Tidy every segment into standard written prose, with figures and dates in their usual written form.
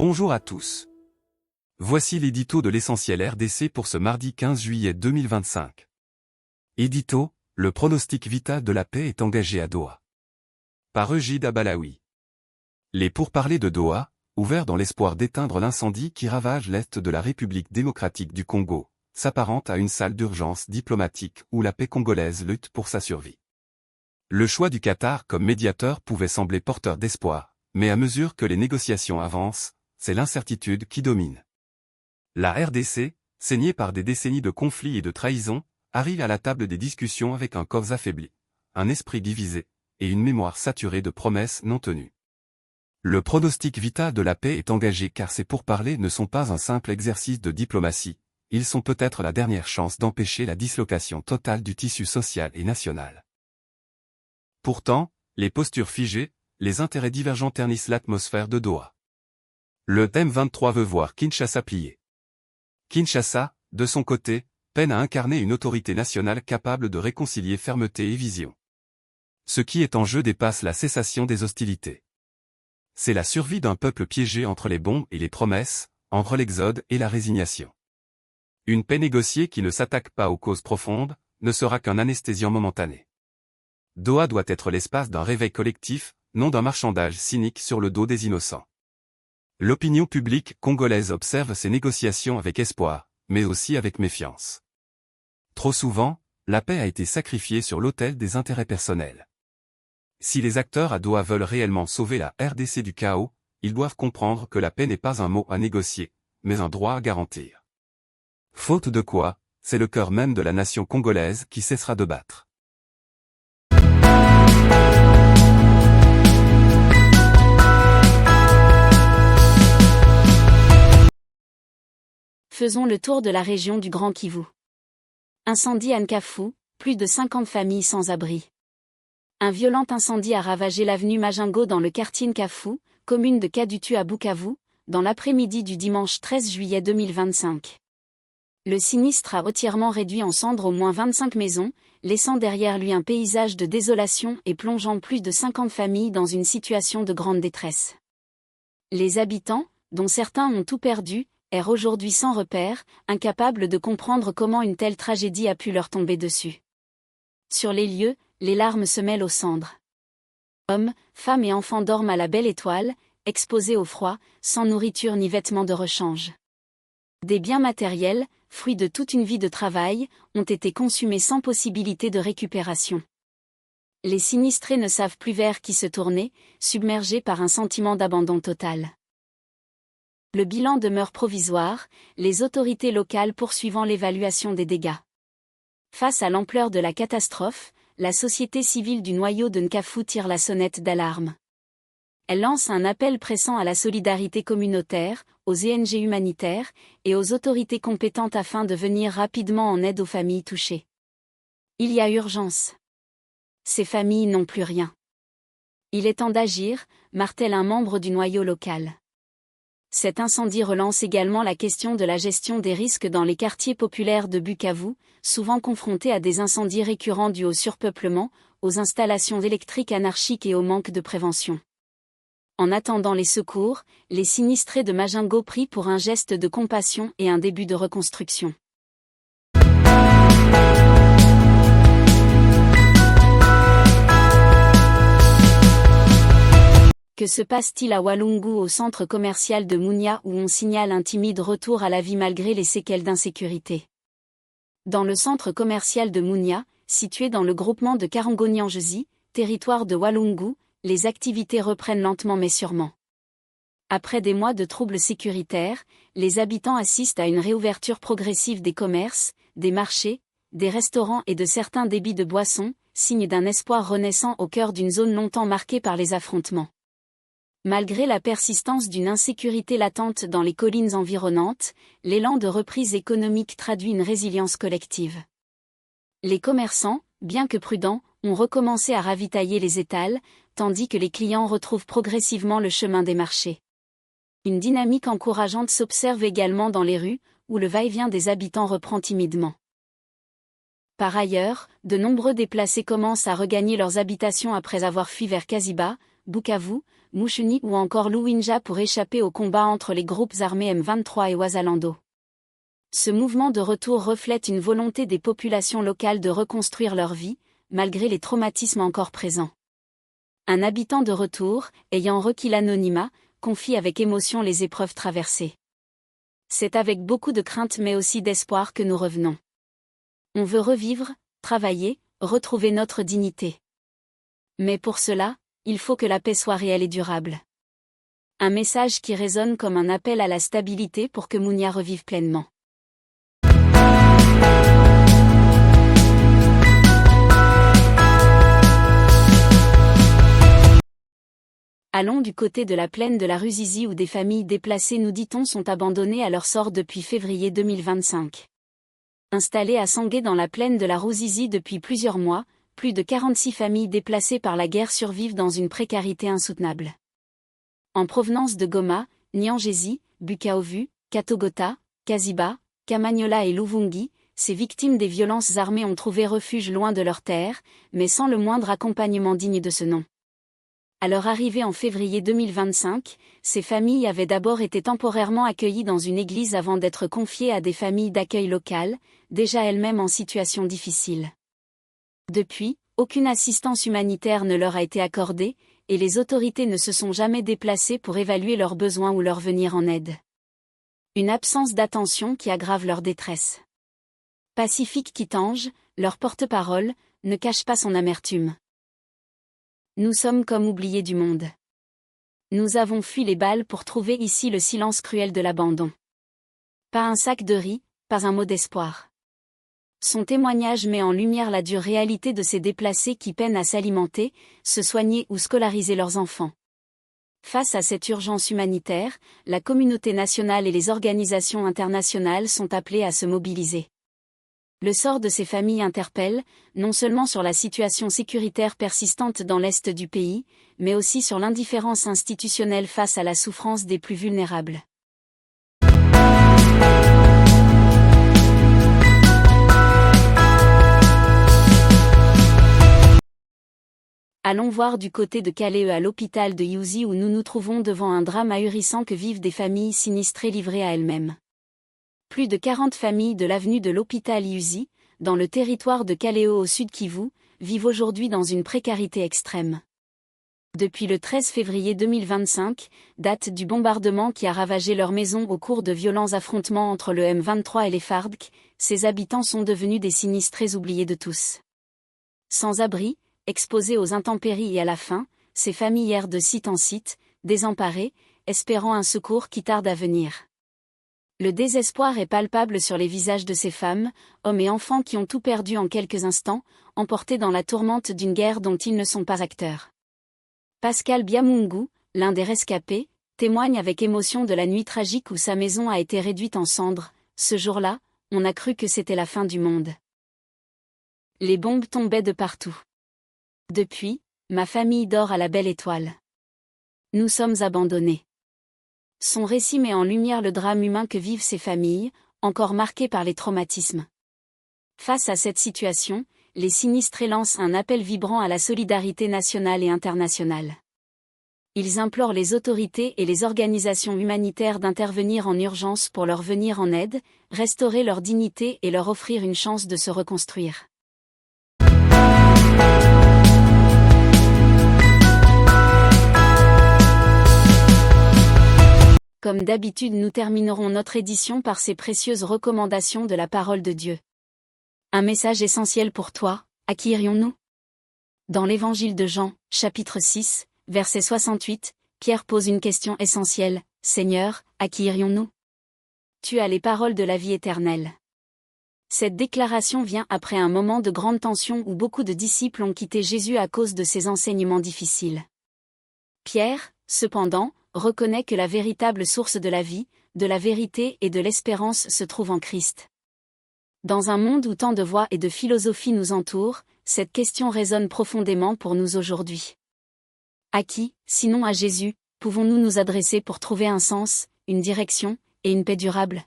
Bonjour à tous. Voici l'édito de l'essentiel RDC pour ce mardi 15 juillet 2025. Édito, le pronostic vital de la paix est engagé à Doha. Par Egide Abalaoui. Les pourparlers de Doha, ouverts dans l'espoir d'éteindre l'incendie qui ravage l'est de la République démocratique du Congo, s'apparentent à une salle d'urgence diplomatique où la paix congolaise lutte pour sa survie. Le choix du Qatar comme médiateur pouvait sembler porteur d'espoir, mais à mesure que les négociations avancent, c'est l'incertitude qui domine. La RDC, saignée par des décennies de conflits et de trahisons, arrive à la table des discussions avec un corps affaibli, un esprit divisé, et une mémoire saturée de promesses non tenues. Le pronostic vital de la paix est engagé car ces pourparlers ne sont pas un simple exercice de diplomatie, ils sont peut-être la dernière chance d'empêcher la dislocation totale du tissu social et national. Pourtant, les postures figées, les intérêts divergents ternissent l'atmosphère de Doha. Le M23 veut voir Kinshasa plier. Kinshasa, de son côté, peine à incarner une autorité nationale capable de réconcilier fermeté et vision. Ce qui est en jeu dépasse la cessation des hostilités. C'est la survie d'un peuple piégé entre les bombes et les promesses, entre l'exode et la résignation. Une paix négociée qui ne s'attaque pas aux causes profondes, ne sera qu'un anesthésiant momentané. Doha doit être l'espace d'un réveil collectif, non d'un marchandage cynique sur le dos des innocents. L'opinion publique congolaise observe ces négociations avec espoir, mais aussi avec méfiance. Trop souvent, la paix a été sacrifiée sur l'autel des intérêts personnels. Si les acteurs à Doha veulent réellement sauver la RDC du chaos, ils doivent comprendre que la paix n'est pas un mot à négocier, mais un droit à garantir. Faute de quoi, c'est le cœur même de la nation congolaise qui cessera de battre. Faisons le tour de la région du Grand Kivu. Incendie à Nkafu, plus de 50 familles sans abri. Un violent incendie a ravagé l'avenue Majingo dans le quartier Nkafu, commune de Kadutu à Bukavu, dans l'après-midi du dimanche 13 juillet 2025. Le sinistre a entièrement réduit en cendres au moins 25 maisons, laissant derrière lui un paysage de désolation et plongeant plus de 50 familles dans une situation de grande détresse. Les habitants, dont certains ont tout perdu, errent aujourd'hui sans repère, incapables de comprendre comment une telle tragédie a pu leur tomber dessus. Sur les lieux, les larmes se mêlent aux cendres. Hommes, femmes et enfants dorment à la belle étoile, exposés au froid, sans nourriture ni vêtements de rechange. Des biens matériels, fruits de toute une vie de travail, ont été consumés sans possibilité de récupération. Les sinistrés ne savent plus vers qui se tourner, submergés par un sentiment d'abandon total. Le bilan demeure provisoire, les autorités locales poursuivant l'évaluation des dégâts. Face à l'ampleur de la catastrophe, la société civile du noyau de Nkafu tire la sonnette d'alarme. Elle lance un appel pressant à la solidarité communautaire, aux ONG humanitaires et aux autorités compétentes afin de venir rapidement en aide aux familles touchées. Il y a urgence. Ces familles n'ont plus rien. Il est temps d'agir, martèle un membre du noyau local. Cet incendie relance également la question de la gestion des risques dans les quartiers populaires de Bukavu, souvent confrontés à des incendies récurrents dus au surpeuplement, aux installations électriques anarchiques et au manque de prévention. En attendant les secours, les sinistrés de Majingo prient pour un geste de compassion et un début de reconstruction. Que se passe-t-il à Walungu au centre commercial de Mounia où on signale un timide retour à la vie malgré les séquelles d'insécurité? Dans le centre commercial de Mounia, situé dans le groupement de Karongo-Nyanjezi, territoire de Walungu, les activités reprennent lentement mais sûrement. Après des mois de troubles sécuritaires, les habitants assistent à une réouverture progressive des commerces, des marchés, des restaurants et de certains débits de boissons, signe d'un espoir renaissant au cœur d'une zone longtemps marquée par les affrontements. Malgré la persistance d'une insécurité latente dans les collines environnantes, l'élan de reprise économique traduit une résilience collective. Les commerçants, bien que prudents, ont recommencé à ravitailler les étals, tandis que les clients retrouvent progressivement le chemin des marchés. Une dynamique encourageante s'observe également dans les rues, où le va-et-vient des habitants reprend timidement. Par ailleurs, de nombreux déplacés commencent à regagner leurs habitations après avoir fui vers Kaziba, Bukavu, Mushuni ou encore Luwinja pour échapper au combat entre les groupes armés M23 et Wazalando. Ce mouvement de retour reflète une volonté des populations locales de reconstruire leur vie, malgré les traumatismes encore présents. Un habitant de retour, ayant requis l'anonymat, confie avec émotion les épreuves traversées. C'est avec beaucoup de crainte mais aussi d'espoir que nous revenons. On veut revivre, travailler, retrouver notre dignité. Mais pour cela, il faut que la paix soit réelle et durable. Un message qui résonne comme un appel à la stabilité pour que Mounia revive pleinement. Allons du côté de la plaine de la Ruzizi où des familles déplacées nous dit-on sont abandonnées à leur sort depuis février 2025. Installées à Sangué dans la plaine de la Ruzizi depuis plusieurs mois, plus de 46 familles déplacées par la guerre survivent dans une précarité insoutenable. En provenance de Goma, Nyangezi, Bukavu, Katogota, Kaziba, Kamanyola et Luvungi, ces victimes des violences armées ont trouvé refuge loin de leur terre, mais sans le moindre accompagnement digne de ce nom. À leur arrivée en février 2025, ces familles avaient d'abord été temporairement accueillies dans une église avant d'être confiées à des familles d'accueil locales, déjà elles-mêmes en situation difficile. Depuis, aucune assistance humanitaire ne leur a été accordée, et les autorités ne se sont jamais déplacées pour évaluer leurs besoins ou leur venir en aide. Une absence d'attention qui aggrave leur détresse. Pacifique Kitange, leur porte-parole, ne cache pas son amertume. Nous sommes comme oubliés du monde. Nous avons fui les balles pour trouver ici le silence cruel de l'abandon. Pas un sac de riz, pas un mot d'espoir. Son témoignage met en lumière la dure réalité de ces déplacés qui peinent à s'alimenter, se soigner ou scolariser leurs enfants. Face à cette urgence humanitaire, la communauté nationale et les organisations internationales sont appelées à se mobiliser. Le sort de ces familles interpelle, non seulement sur la situation sécuritaire persistante dans l'est du pays, mais aussi sur l'indifférence institutionnelle face à la souffrance des plus vulnérables. Allons voir du côté de Calais à l'hôpital de Yuzi où nous nous trouvons devant un drame ahurissant que vivent des familles sinistrées livrées à elles-mêmes. Plus de 40 familles de l'avenue de l'hôpital Yuzi, dans le territoire de Kaleo au sud Kivu, vivent aujourd'hui dans une précarité extrême. Depuis le 13 février 2025, date du bombardement qui a ravagé leur maison au cours de violents affrontements entre le M23 et les FARDC, ces habitants sont devenus des sinistrés oubliés de tous. Sans abri, exposés aux intempéries et à la faim, ces familles errent de site en site, désemparées, espérant un secours qui tarde à venir. Le désespoir est palpable sur les visages de ces femmes, hommes et enfants qui ont tout perdu en quelques instants, emportés dans la tourmente d'une guerre dont ils ne sont pas acteurs. Pascal Biamungu, l'un des rescapés, témoigne avec émotion de la nuit tragique où sa maison a été réduite en cendres. Ce jour-là, on a cru que c'était la fin du monde. Les bombes tombaient de partout. Depuis, ma famille dort à la belle étoile. Nous sommes abandonnés. Son récit met en lumière le drame humain que vivent ces familles, encore marquées par les traumatismes. Face à cette situation, les sinistrés lancent un appel vibrant à la solidarité nationale et internationale. Ils implorent les autorités et les organisations humanitaires d'intervenir en urgence pour leur venir en aide, restaurer leur dignité et leur offrir une chance de se reconstruire. Comme d'habitude, nous terminerons notre édition par ces précieuses recommandations de la parole de Dieu. Un message essentiel pour toi, à qui irions-nous ? Dans l'évangile de Jean, chapitre 6, verset 68, Pierre pose une question essentielle, « Seigneur, à qui irions-nous ? Tu as les paroles de la vie éternelle. » Cette déclaration vient après un moment de grande tension où beaucoup de disciples ont quitté Jésus à cause de ses enseignements difficiles. Pierre, cependant, reconnaît que la véritable source de la vie, de la vérité et de l'espérance se trouve en Christ. Dans un monde où tant de voix et de philosophies nous entourent, cette question résonne profondément pour nous aujourd'hui. À qui, sinon à Jésus, pouvons-nous nous adresser pour trouver un sens, une direction, et une paix durable ?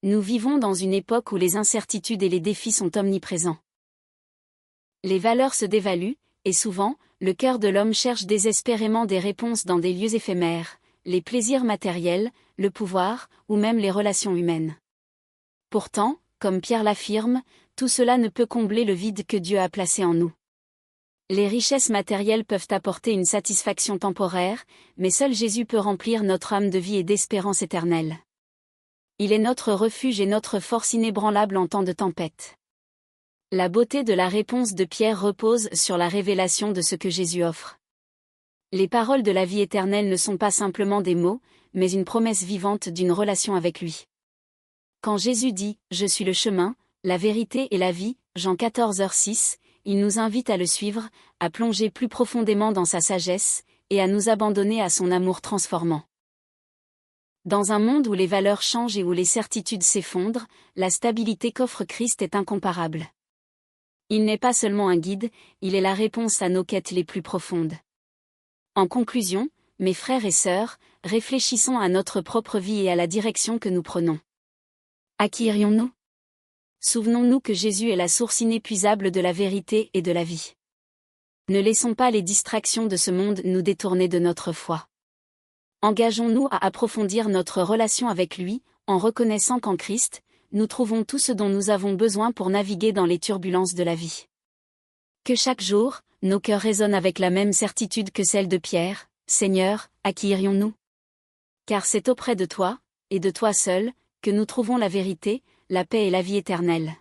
Nous vivons dans une époque où les incertitudes et les défis sont omniprésents. Les valeurs se dévaluent, et souvent, le cœur de l'homme cherche désespérément des réponses dans des lieux éphémères, les plaisirs matériels, le pouvoir, ou même les relations humaines. Pourtant, comme Pierre l'affirme, tout cela ne peut combler le vide que Dieu a placé en nous. Les richesses matérielles peuvent apporter une satisfaction temporaire, mais seul Jésus peut remplir notre âme de vie et d'espérance éternelle. Il est notre refuge et notre force inébranlable en temps de tempête. La beauté de la réponse de Pierre repose sur la révélation de ce que Jésus offre. Les paroles de la vie éternelle ne sont pas simplement des mots, mais une promesse vivante d'une relation avec lui. Quand Jésus dit « Je suis le chemin, la vérité et la vie », Jean 14h6, il nous invite à le suivre, à plonger plus profondément dans sa sagesse, et à nous abandonner à son amour transformant. Dans un monde où les valeurs changent et où les certitudes s'effondrent, la stabilité qu'offre Christ est incomparable. Il n'est pas seulement un guide, il est la réponse à nos quêtes les plus profondes. En conclusion, mes frères et sœurs, réfléchissons à notre propre vie et à la direction que nous prenons. À qui irions-nous ? Souvenons-nous que Jésus est la source inépuisable de la vérité et de la vie. Ne laissons pas les distractions de ce monde nous détourner de notre foi. Engageons-nous à approfondir notre relation avec lui, en reconnaissant qu'en Christ, nous trouvons tout ce dont nous avons besoin pour naviguer dans les turbulences de la vie. Que chaque jour, nos cœurs résonnent avec la même certitude que celle de Pierre, « Seigneur, à qui irions-nous ? Car c'est auprès de toi, et de toi seul, que nous trouvons la vérité, la paix et la vie éternelle. »